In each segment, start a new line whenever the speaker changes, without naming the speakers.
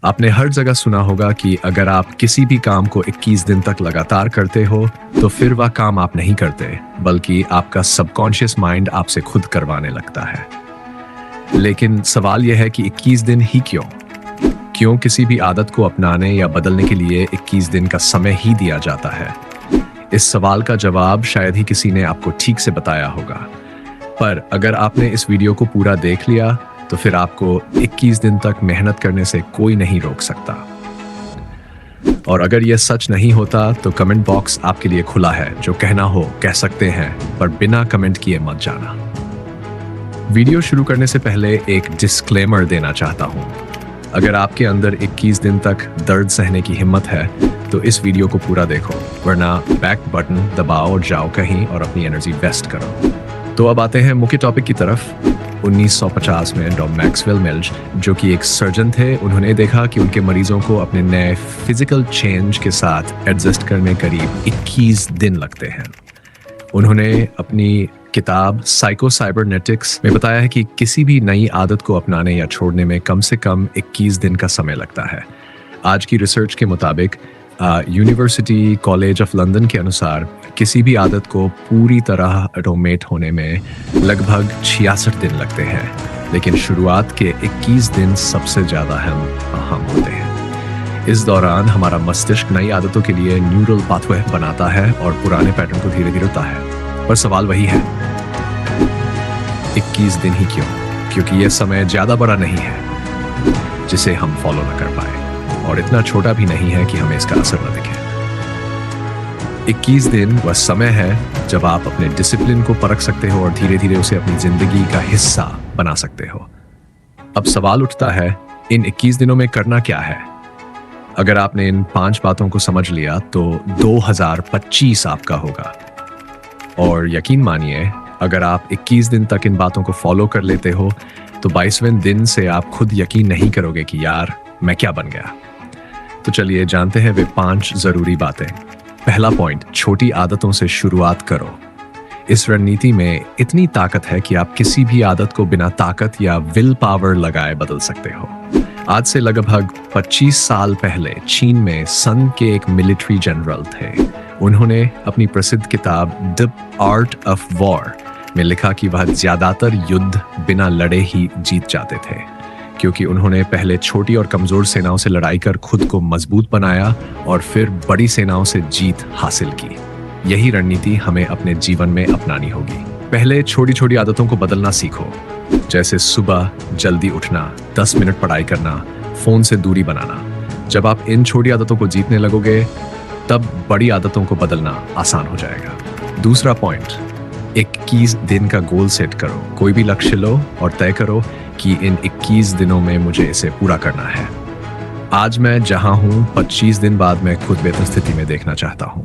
आपने हर जगह सुना होगा कि अगर आप किसी भी काम को 21 दिन तक लगातार करते हो तो फिर वह काम आप नहीं करते, बल्कि आपका सबकॉन्शियस माइंड आपसे खुद करवाने लगता है। लेकिन सवाल यह है कि 21 दिन ही क्यों? क्यों किसी भी आदत को अपनाने या बदलने के लिए 21 दिन का समय ही दिया जाता है? इस सवाल का जवाब शायद ही किसी ने आपको ठीक से बताया होगा। पर अगर आपने इस वीडियो को पूरा देख लिया तो फिर आपको 21 दिन तक मेहनत करने से कोई नहीं रोक सकता। और अगर यह सच नहीं होता तो कमेंट बॉक्स आपके लिए खुला है। जो कहना हो कह सकते हैं, पर बिना कमेंट किए मत जाना। वीडियो शुरू करने से पहले एक डिस्क्लेमर देना चाहता हूं। अगर आपके अंदर 21 दिन तक दर्द सहने की हिम्मत है तो इस वीडियो को पूरा देखो, वरना बैक बटन दबाओ और जाओ कहीं और अपनी एनर्जी वेस्ट करो। तो अब आते हैं मुख्य टॉपिक की तरफ। 1950 में डॉ मैक्सवेल मिल्च, जो कि एक सर्जन थे, उन्होंने देखा कि उनके मरीजों को अपने नए फिजिकल चेंज के साथ एडजस्ट करने करीब 21 दिन लगते हैं। उन्होंने अपनी किताब साइको साइबरनेटिक्स में बताया है कि किसी भी नई आदत को अपनाने या छोड़ने में कम से कम 21 दिन का समय लगता है। आज की रिसर्च के मुताबिक यूनिवर्सिटी कॉलेज ऑफ लंदन के अनुसार किसी भी आदत को पूरी तरह ऑटोमेट होने में लगभग 66 दिन लगते हैं, लेकिन शुरुआत के 21 दिन सबसे ज़्यादा अहम होते हैं। इस दौरान हमारा मस्तिष्क नई आदतों के लिए न्यूरल पाथवे बनाता है और पुराने पैटर्न को धीरे धीरे उठता है। पर सवाल वही है, 21 दिन ही क्यों? क्योंकि यह समय ज़्यादा बड़ा नहीं है जिसे हम फॉलो न कर पाए, और इतना छोटा भी नहीं है कि हमें इसका असर न दिखे। 21 दिन वह समय है जब आप अपने डिसिप्लिन को परख सकते हो और धीरे धीरे उसे अपनी जिंदगी का हिस्सा बना सकते हो। अब सवाल उठता है, इन 21 दिनों में करना क्या है? अगर आपने इन 5 बातों को समझ लिया तो 2025 आपका होगा। और यकीन मानिए, अगर आप 21 दिन तक इन बातों को फॉलो कर लेते हो तो 22वें दिन से आप खुद यकीन नहीं करोगे कि यार मैं क्या बन गया। तो चलिए जानते हैं वे 5 जरूरी बातें। पहला पॉइंट, छोटी आदतों से शुरुआत करो। इस रणनीति में इतनी ताकत है कि आप किसी भी आदत को बिना ताकत या विल पावर लगाए बदल सकते हो। आज से लगभग 25 साल पहले चीन में सन के एक मिलिट्री जनरल थे। उन्होंने अपनी प्रसिद्ध किताब द आर्ट ऑफ वॉर में लिखा कि वह ज्यादातर युद्ध बिना लड़े ही जीत जाते थे, क्योंकि उन्होंने पहले छोटी और कमजोर सेनाओं से लड़ाई कर खुद को मजबूत बनाया और फिर बड़ी सेनाओं से जीत हासिल की। यही रणनीति हमें अपने जीवन में अपनानी होगी। पहले छोटी छोटी आदतों को बदलना सीखो, जैसे सुबह जल्दी उठना, 10 मिनट पढ़ाई करना, फोन से दूरी बनाना। जब आप इन छोटी आदतों को जीतने लगोगे तब बड़ी आदतों को बदलना आसान हो जाएगा। दूसरा पॉइंट, 21 दिन का गोल सेट करो। कोई भी लक्ष्य लो और तय करो कि इन 21 दिनों में मुझे इसे पूरा करना है। आज मैं जहां हूं, 25 दिन बाद मैं खुद बेहतर स्थिति में देखना चाहता हूं।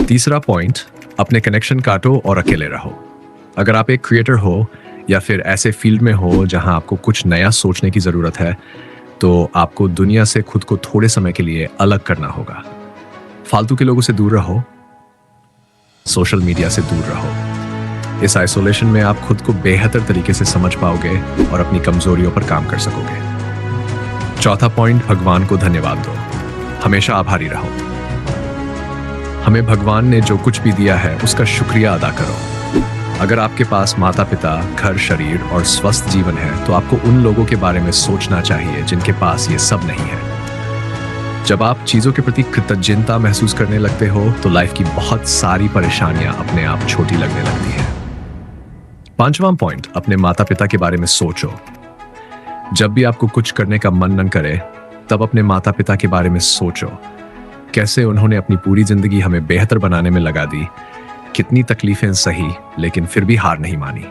तीसरा पॉइंट, अपने कनेक्शन काटो और अकेले रहो। अगर आप एक क्रिएटर हो या फिर ऐसे फील्ड में हो जहां आपको कुछ नया सोचने की जरूरत है, तो आपको दुनिया से खुद को थोड़े समय के लिए अलग करना होगा। फालतू के लोगों से दूर रहो, सोशल मीडिया से दूर रहो। इस आइसोलेशन में आप खुद को बेहतर तरीके से समझ पाओगे और अपनी कमजोरियों पर काम कर सकोगे। चौथा पॉइंट, भगवान को धन्यवाद दो। हमेशा आभारी रहो। हमें भगवान ने जो कुछ भी दिया है उसका शुक्रिया अदा करो। अगर आपके पास माता पिता, घर, शरीर और स्वस्थ जीवन है तो आपको उन लोगों के बारे में सोचना चाहिए जिनके पास ये सब नहीं है। जब आप चीजों के प्रति कृतज्ञता महसूस करने लगते हो तो लाइफ की बहुत सारी परेशानियां अपने आप छोटी लगने लगती हैं। पांचवां पॉइंट, अपने माता पिता के बारे में सोचो। जब भी आपको कुछ करने का मन न करे तब अपने माता पिता के बारे में सोचो। कैसे उन्होंने अपनी पूरी जिंदगी हमें बेहतर बनाने में लगा दी, कितनी तकलीफें सही लेकिन फिर भी हार नहीं मानी।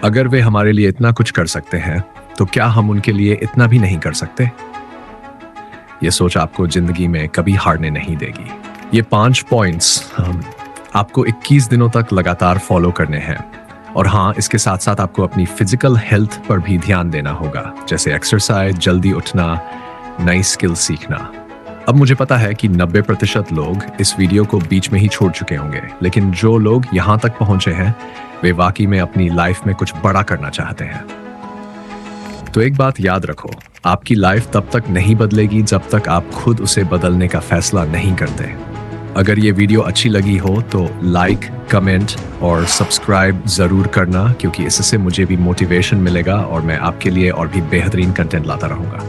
अगर वे हमारे लिए इतना कुछ कर सकते हैं तो क्या हम उनके लिए इतना भी नहीं कर सकते? ये सोच आपको जिंदगी में कभी हारने नहीं देगी। ये 5 पॉइंट्स आपको 21 दिनों तक लगातार फॉलो करने हैं। और हाँ, इसके साथ साथ आपको अपनी फिजिकल हेल्थ पर भी ध्यान देना होगा, जैसे एक्सरसाइज, जल्दी उठना, नई स्किल सीखना। अब मुझे पता है कि 90% लोग इस वीडियो को बीच में ही छोड़ चुके होंगे, लेकिन जो लोग यहाँ तक पहुंचे हैं वे वाकई में अपनी लाइफ में कुछ बड़ा करना चाहते हैं। तो एक बात याद रखो, आपकी लाइफ तब तक नहीं बदलेगी जब तक आप खुद उसे बदलने का फैसला नहीं करते। अगर ये वीडियो अच्छी लगी हो तो लाइक, कमेंट और सब्सक्राइब ज़रूर करना, क्योंकि इससे मुझे भी मोटिवेशन मिलेगा और मैं आपके लिए और भी बेहतरीन कंटेंट लाता रहूँगा।